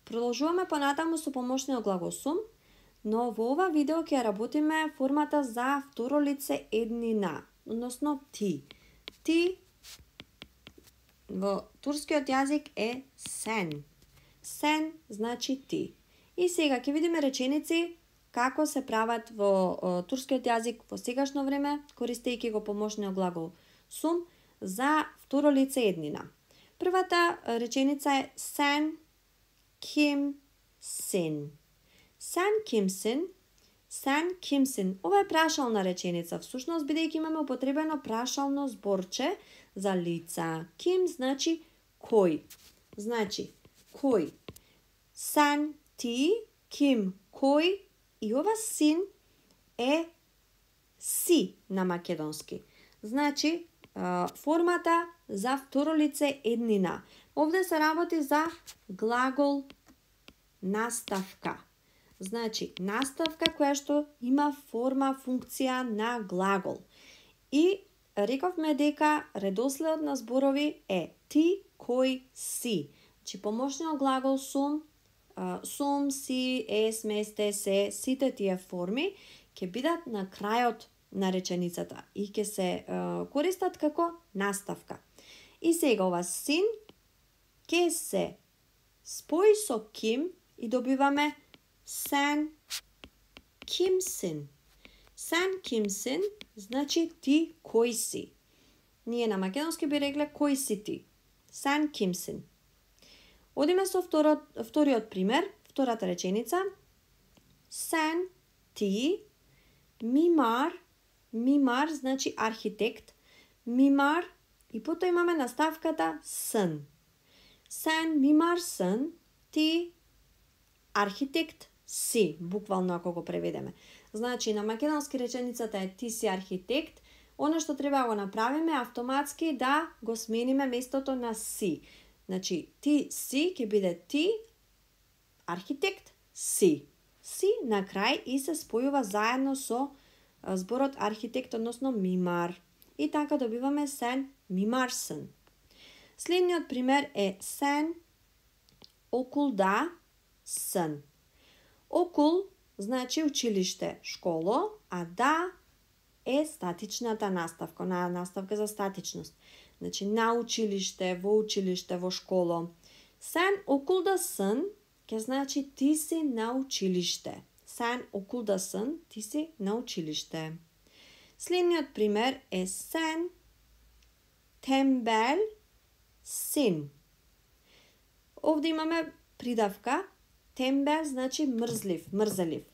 Продолжуваме понатаму со помошниот глагол сум, но во ова видео ќе работиме формата за второ лице еднина, односно ти. Ти во турскиот јазик е сен. Сен значи ти. И сега ќе видиме реченици како се прават во турскиот јазик во сегашно време, користејќи го помошниот глагол сум за второ лице еднина. Првата реченица е sen kimsin. Sen kimsin? Sen kimsin? Ова е прашална реченица, всушност бидејќи имаме употребено прашално зборче за лица. Ким значи кој. Значи, кој. Sen ти, ким кој, и ова син е си на македонски. Значи, формата за второ лице еднина. Овде се работи за глагол наставка. Значи, наставка која што има форма, функција на глагол. И рековме дека редоследот на зборови е ти, кој си. Значи, помошниот глагол сум, сум, си, сме, сте, се, сите тие форми ќе бидат на крајот на реченицата и ќе се користат како наставка. И сега ова син ќе се спои со ким и добиваме sen kimsin. Sen kimsin значи ти кој си. Ние на македонски би рекле кој си ти. Sen kimsin. Одиме со вториот пример, втората реченица. Sen ти мимар. Мимар значи архитект. Мимар и потоа имаме наставката сн. Sen mimarsın, ти архитект си, буквално ако го преведеме. Значи, на македонски реченицата е ти си архитект, оно што треба да го направиме автоматски да го смениме местото на си. Значи, ти си ќе биде ти архитект си. Си на крај и се спојува заедно со зборот архитект, односно мимар. И така добиваме sen mimarsın. Следниот пример е sen okuldasın. Окул значи училиште, школо, а да е статичната наставка, наставка за статичност. Значи на училиште, во школо. Sen okuldasın ќе значи ти си на училиште. Sen okuldasın, ти си на училиште. Следниот пример е sen tembel син. Овде имаме придавка. Тембел значи мрзлив, мрзелив.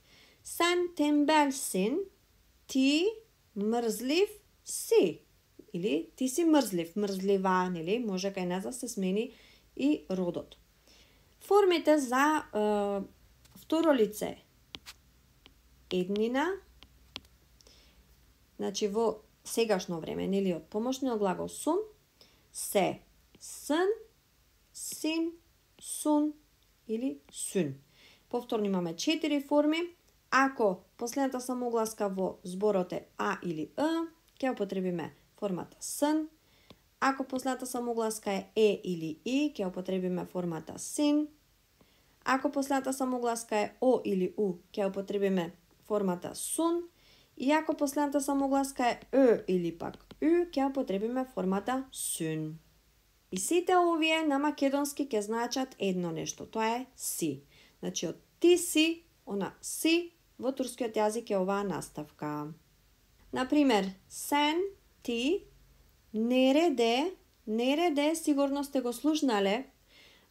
Sen tembelsin, ти мрзлив си. Или ти си мрзлив, мрзлива, нели? Може кај нас да се смени и родот. Формите за второ лице еднина, значи во сегашно време, нели, од помошниот глагол сум, се сын, син, сун или сун. Повторно имаме 4 форми. Ако последната самогласка во зборот е а или ъ, ќе употребиме формата сын. Ако последната самогласка е или и, ќе употребиме формата син. Ако последната самогласка е о или у, ќе употребиме формата сун. И ако последната самогласка е ъ или пак ю, ќе употребиме формата сун. И сите овие на македонски ќе значат едно нешто, тоа е си. Значи од ти си, она си, во турскиот јазик е оваа наставка. Например, sen ти нереде, сигурно сте го слушнале,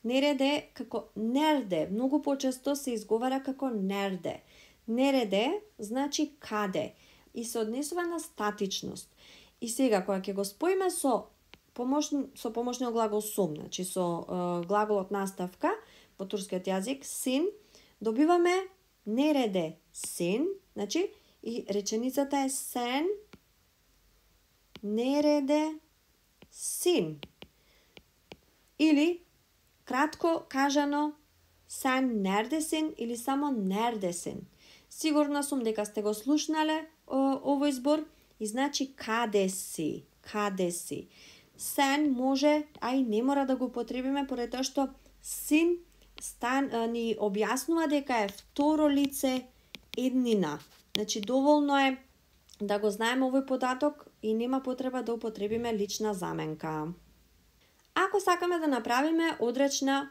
нереде како нерде, многу почесто се изговара како нерде. Нереде значи каде и се однесува на статичност. И сега, кога ќе го споиме со помошниот глагол сум, значи со глаголот наставка во турскиот јазик син, добиваме нереде син, значи и реченицата е sen нереде син. Или кратко кажано sen neredesin или само neredesin. Сигурна сум дека сте го слушнале овој збор и значи каде си, каде си. Sen може, а и не мора да го употребиме поради тоа што син ни објаснува дека е второ лице еднина. Значи доволно е да го знаеме овој податок и нема потреба да употребиме лична заменка. Ако сакаме да направиме одречна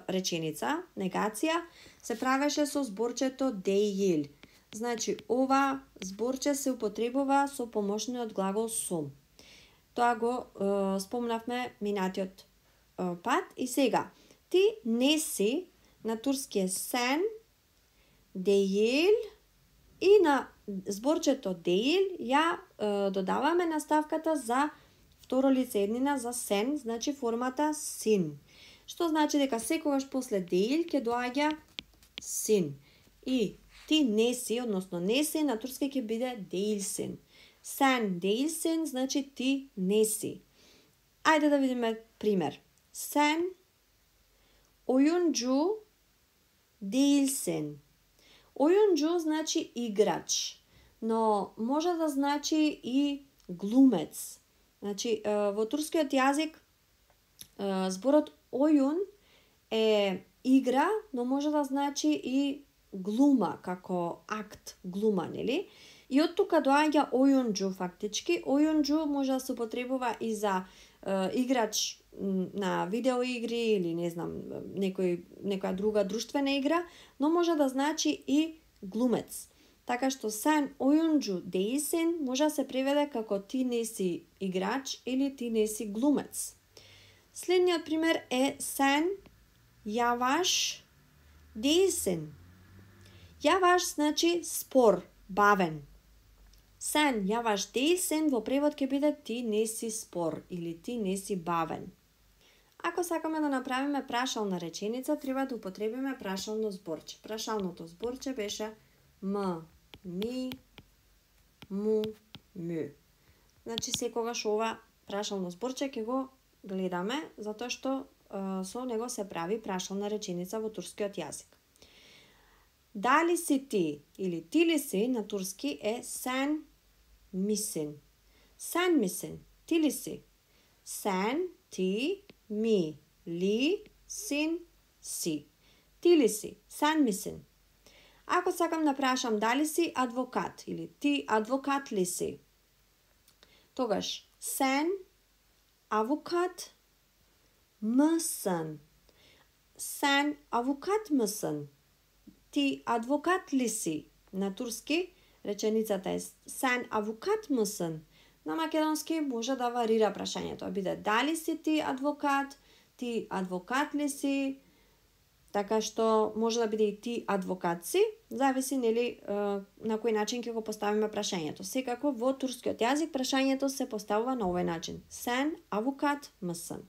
реченица, негација, се правеше со зборчето дејил. Значи, ова зборче се употребува со помошниот глагол сум. Тоа го спомнавме минатиот пат и сега. Ти не си, на турски е сен, дејил, и на зборчето дејил ја додаваме наставката за второ лице еднина за сен, значи формата син. Што значи дека секогаш после дејил ќе доаѓа син. И ти не си, односно не си, на турски ќе биде дејилсин. Сен дејилсин значи ти не си. Ајде да видиме пример. Сен ојунџу дејилсин. Ојунџу значи играч, но може да значи и глумец. Значи, во турскиот јазик зборот ојун е игра, но може да значи и глума, како акт, глума, нели? И од тука доаѓа ојунџу фактички. Ојунџу може да се употребува и за играч на видеоигри или не знам, некоја друга друштвена игра, но може да значи и глумец. Така што сен ојунџу дејилсин може да се преведе како ти не си играч или ти не си глумец. Следниот пример е сен јаваш дејилсин. Јаваш значи спор, бавен. Сен јаваш дејилсин во превод ќе биде ти не си спор или ти не си бавен. Ако сакаме да направиме прашална реченица, треба да употребиме прашално зборче. Прашалното зборче беше м, ми, му, му. Значи секогаш ова прашално зборче ќе го гледаме, затоа што со него се прави прашална реченица во турскиот јазик. Дали си ти или ти ли си на турски е сен мисин. Сен мисин, ти ли си? Сен, ти, ми, ли, син, си. Ти ли си? Сен мисин. Ако сакам да прашам дали си адвокат или ти адвокат ли си, тогаш сен авокат мсен. Сен авокат мсен. Ти адвокат ли си? На турски реченицата е сен авокат мсен. На македонски може да варира прашањето. Биде дали си ти адвокат ли си? Така што може да биде и ти адвокат си, зависи нели на кој начин ќе го поставиме прашањето. Секако во турскиот јазик прашањето се поставува на овој начин. Сен авокат мсен.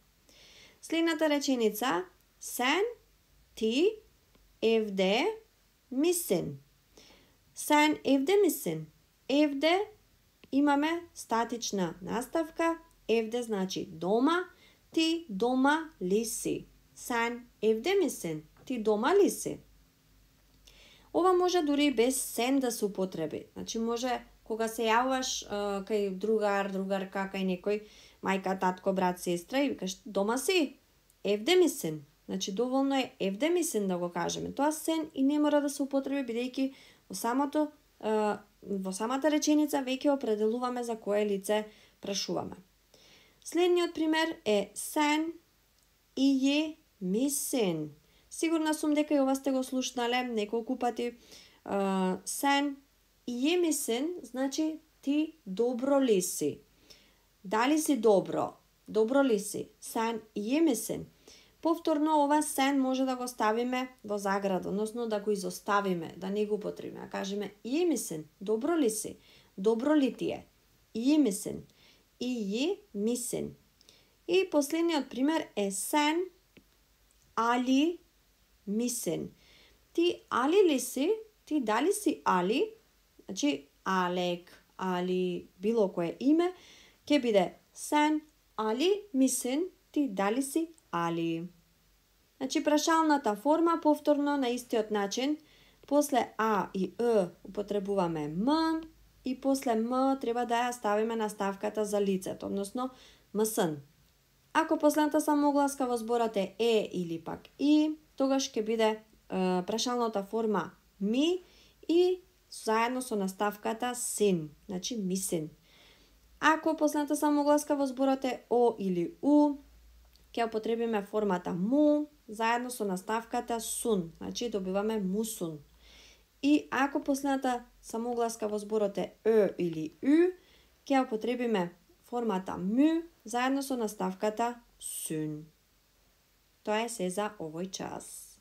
Следната реченица сен ти евде мисин. Сен евде мисин. Евде имаме статична наставка. Евде значи дома. Ти дома ли си? Сен евде мисин. Ти дома ли си? Ова може дури без сен да се употреби. Значи може кога се јавуваш кај другар, другарка, кај некој, мајка, татко, брат, сестра и викаш дома си? Евде мисин. Значи доволно е евде мисин да го кажеме. Тоа сен и не мора да се употреби бидејќи во самата реченица веќе определуваме за кое лице прашуваме. Следниот пример е сен ие мисин. Сигурна сум дека и ова сте го слушнале неколку пати. Сен ие мисин значи ти добро ли си? Дали си добро? Добро ли си? Сен ие мисин. Повторно ова сен може да го ставиме во заграда, односно да го изоставиме, да не го употребиме. Кажеме ие мисин, добро ли си? Добро ли ти е? Ие мисин. Ие мисин. И последниот пример е сен али мисин. Ти али ли си? Ти дали си али? Значи Алек, Али, било кое име, ќе биде сен али мисин, ти дали си али. Значи прашалната форма повторно на истиот начин. После а и е употребуваме м и после м треба да ја ставиме наставката за лицето, односно мсн. Ако последната самогласка во зборот е или пак и, тогаш ќе биде прашалната форма ми и заедно со наставката син, значи мисин. Ако последната самогласка во зборот е о или у, ќе употребиме формата му заедно со наставката сун, значи добиваме мусун. И ако последната самогласка во зборот е или у, ќе употребиме формата му заедно со наставката сун. Тоа е се за овој час.